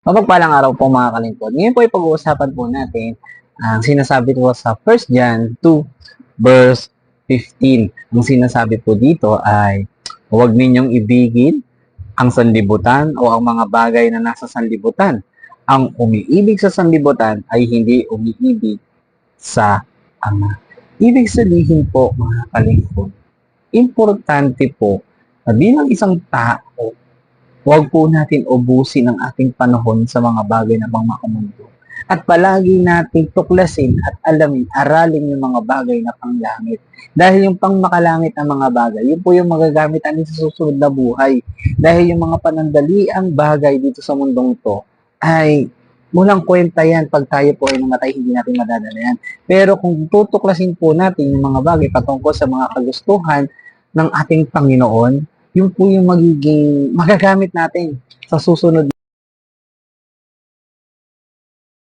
Mapagpalang araw po mga kalingkod. Ngayon po ay pag-uusapan po natin ang sinasabi po sa 1 John 2 verse 15. Ang sinasabi po dito ay huwag ninyong ibigin ang sanlibutan o ang mga bagay na nasa sanlibutan. Ang umiibig sa sanlibutan ay hindi umiibig sa Ama. Ibig sabihin po mga kalingkod, importante po na bilang isang tao, huwag po natin ubusin ang ating panahon sa mga bagay na pangmakamundo. At palagi natin tuklasin at alamin, aralin yung mga bagay na panglangit. Dahil yung pangmakalangit na mga bagay, yun po yung magagamit natin sa susunod na buhay. Dahil yung mga panandaliang bagay dito sa mundong to, ay walang kwenta yan pag tayo po ay namatay, hindi natin madadala yan. Pero kung tutuklasin po natin yung mga bagay patungkol sa mga kagustuhan ng ating Panginoon, yun po yung magagagamit natin sa susunod